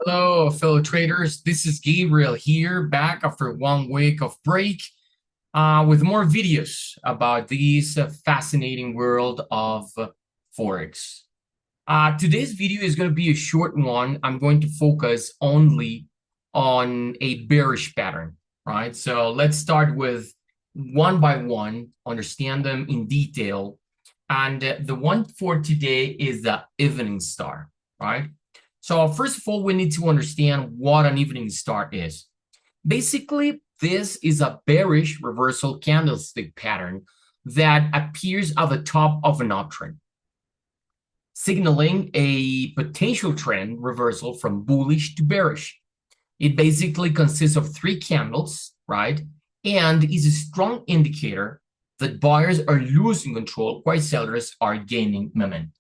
Hello, fellow traders. This is Gabriel here, back after 1 week of break, with more videos about this fascinating world of Forex. Today's video is going to be a short one. I'm going to focus only on a bearish pattern, right? So let's start with one by one, understand them in detail. And the one for today is the evening star, right? So first of all, we need to understand what an evening star is. Basically, this is a bearish reversal candlestick pattern that appears at the top of an uptrend, signaling a potential trend reversal from bullish to bearish. It basically consists of three candles, right? And is a strong indicator that buyers are losing control while sellers are gaining momentum.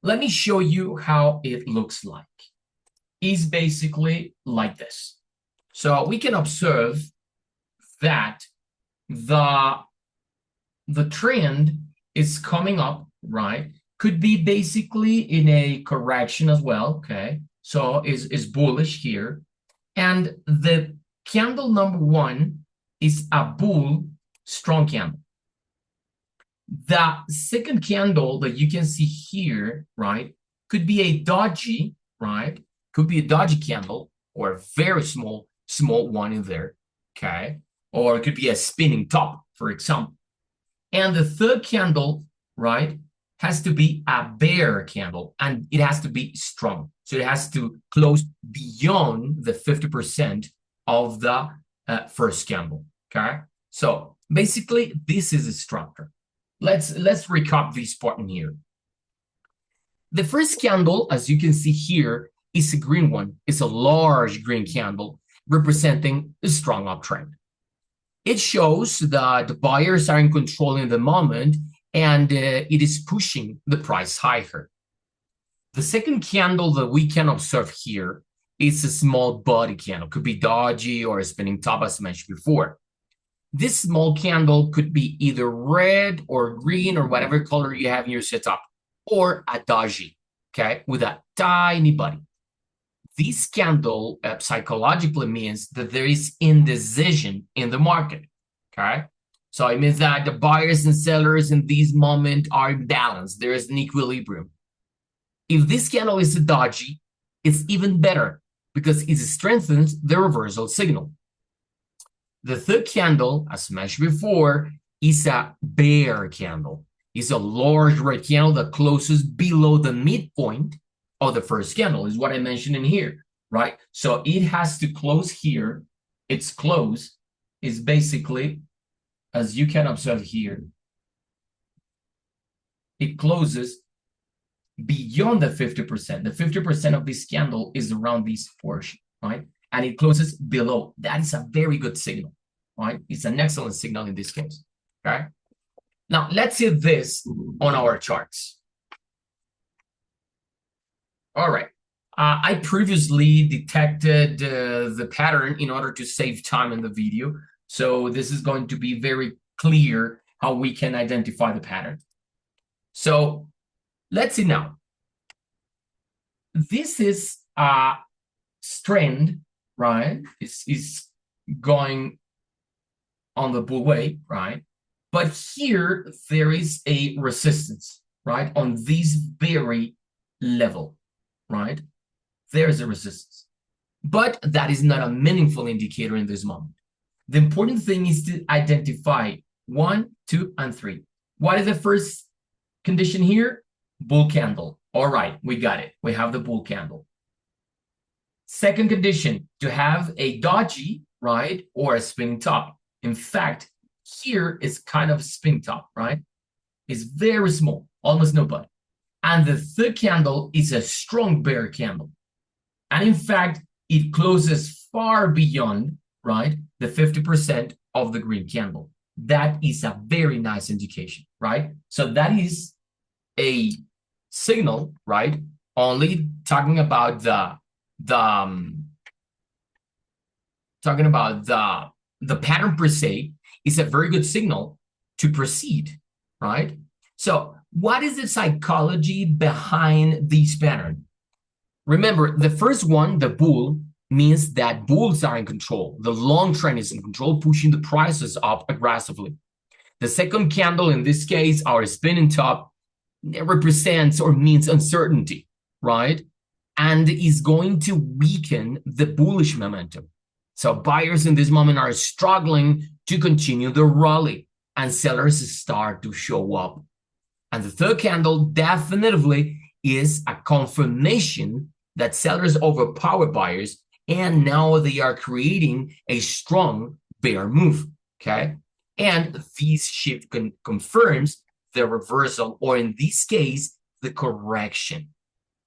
Let me show you how it looks like. It's basically like this. So we can observe that the trend is coming up, right? Could be basically in a correction as well, okay? So is bullish here. And the candle number one is a bull strong candle. The second candle that you can see here, right, could be a doji, right? Could be a doji candle or a very small one in there, okay? Or it could be a spinning top, for example. And the third candle, right, has to be a bear candle, and it has to be strong. So it has to close beyond the 50% of the first candle, okay? So basically, this is a structure. Let's recap this pattern here. The first candle, as you can see here, is a green one. It's a large green candle representing a strong uptrend. It shows that the buyers are in control in the moment and it is pushing the price higher. The second candle that we can observe here is a small body candle. Could be doji or a spinning top, as mentioned before. This small candle could be either red or green or whatever color you have in your setup, or a doji, okay, with a tiny body. This candle psychologically means that there is indecision in the market, okay? So it means that the buyers and sellers in this moment are balanced. There is an equilibrium. If this candle is a doji, it's even better because it strengthens the reversal signal. The third candle, as mentioned before, is a bear candle. It's a large red candle that closes below the midpoint of the first candle, is what I mentioned in here, right? So it has to close here. Its close is basically, as you can observe here, it closes beyond the 50%. The 50% of this candle is around this portion, right? And it closes below. That is a very good signal, right? It's an excellent signal in this case, okay? Now, let's see this on our charts. All right. I previously detected the pattern in order to save time in the video. So this is going to be very clear how we can identify the pattern. So let's see now. This is a trend, right? It's going on the bull way, right? But here there is a resistance, right? On this very level, right? There's a resistance. But that is not a meaningful indicator in this moment. The important thing is to identify 1, 2, and 3. What is the first condition here? Bull candle. All right, we got it. We have the bull candle. Second condition, to have a doji, right, or a spinning top. In fact, here is kind of spin top, right? It's very small, almost nobody. And the third candle is a strong bear candle. And in fact, it closes far beyond, right, the 50% of the green candle. That is a very nice indication, right? So that is a signal, right? Only talking about the pattern per se is a very good signal to proceed, right? So what is the psychology behind this pattern? Remember, the first one, the bull, means that bulls are in control. The long trend is in control, pushing the prices up aggressively. The second candle, in this case, our spinning top, represents or means uncertainty, right? And is going to weaken the bullish momentum. So buyers in this moment are struggling to continue the rally, and sellers start to show up. And the third candle definitely is a confirmation that sellers overpower buyers, and now they are creating a strong bear move, okay? And this shift confirms the reversal, or in this case, the correction,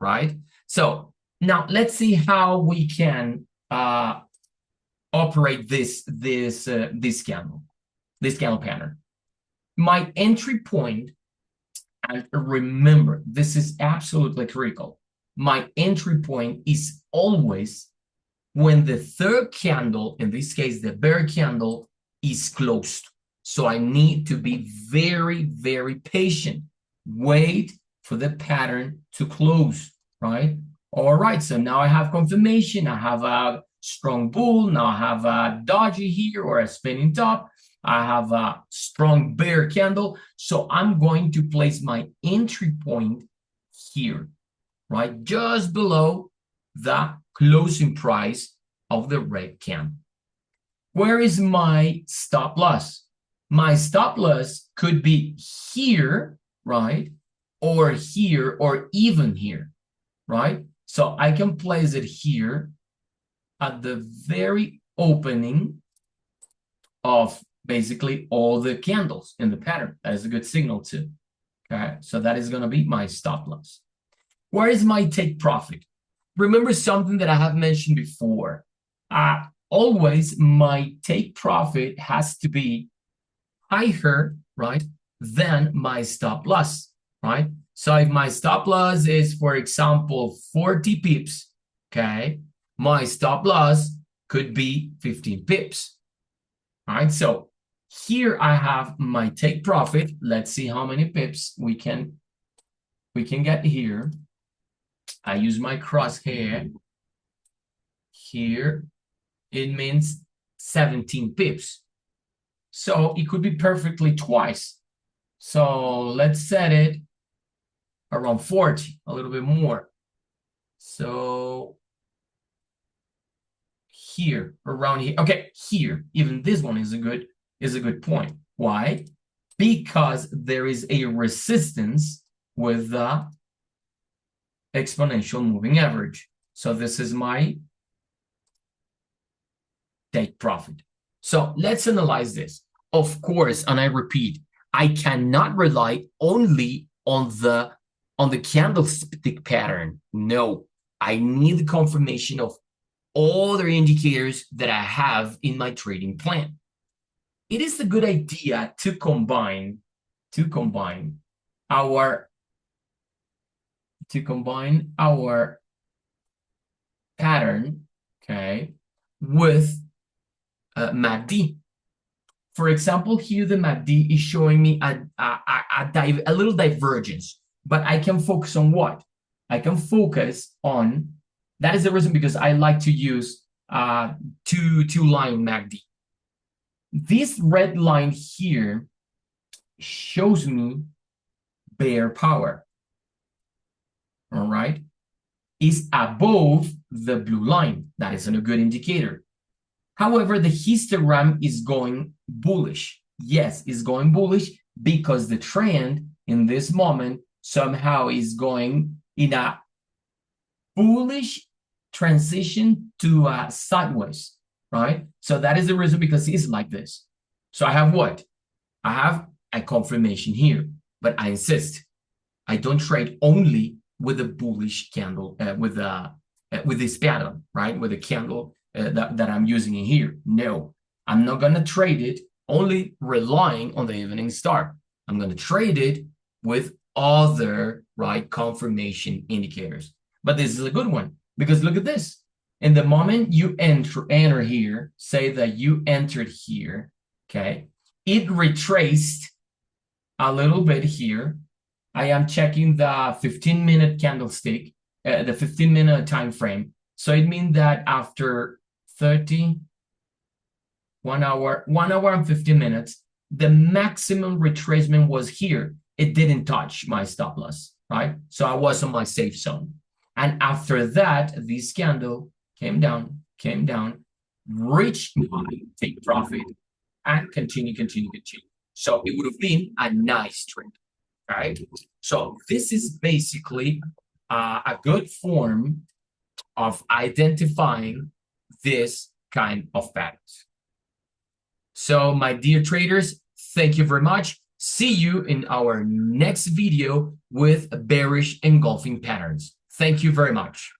right? So now let's see how we can operate this candle pattern. My entry point, and remember, this is absolutely critical. My entry point is always when the third candle, in this case, the bear candle, is closed. So I need to be very, very patient. Wait for the pattern to close, right? All right, so now I have confirmation. I have a strong bull. Now I have a doji here, or a spinning top. I have a strong bear candle. So I'm going to place my entry point here, right? Just below the closing price of the red candle. Where is my stop loss? My stop loss could be here, right? Or here, or even here, right? So I can place it here at the very opening of basically all the candles in the pattern. That is a good signal too. Okay, so that is going to be my stop loss. Where is my take profit? Remember something that I have mentioned before. Always my take profit has to be higher, right, than my stop loss, right? So if my stop loss is, for example, 40 pips, okay, my stop loss could be 15 pips, all right? So here I have my take profit. Let's see how many pips we can get here. I use my crosshair here. It means 17 pips. So it could be perfectly twice. So let's set it around 40, a little bit more. So here, around here. Okay, here, even this one is a good point. Why? Because there is a resistance with the exponential moving average. So this is my take profit. So let's analyze this. Of course, and I repeat, I cannot rely only on the candlestick pattern. No, I need the confirmation of other indicators that I have in my trading plan. It is a good idea to combine our pattern, okay, with MACD. For example, here the MACD is showing me a little divergence, but I can focus on what? I can focus on, that is the reason because I like to use two-line MACD. This red line here shows me bear power, all right? Is above the blue line. That is a good indicator. However, the histogram is going bullish. Yes, it's going bullish because the trend in this moment somehow is going in a bullish transition to sideways, right? So that is the reason because it's like this. So I have what? I have a confirmation here, but I insist, I don't trade only with a bullish candle, with this pattern, right? With the candle that I'm using in here. No, I'm not going to trade it only relying on the evening star. I'm going to trade it with other, right, confirmation indicators. But this is a good one because look at this. In the moment you enter here, say that you entered here, okay, it retraced a little bit here. I am checking the 15-minute candlestick. the 15-minute time frame. So it means that after 30, 1 hour and 15 minutes, the maximum retracement was here. It didn't touch my stop loss, right? So I was on my safe zone. And after that, this candle came down, reached my take profit, and continue. So it would have been a nice trade, right? So this is basically a good form of identifying this kind of patterns. So my dear traders, thank you very much. See you in our next video with bearish engulfing patterns. Thank you very much.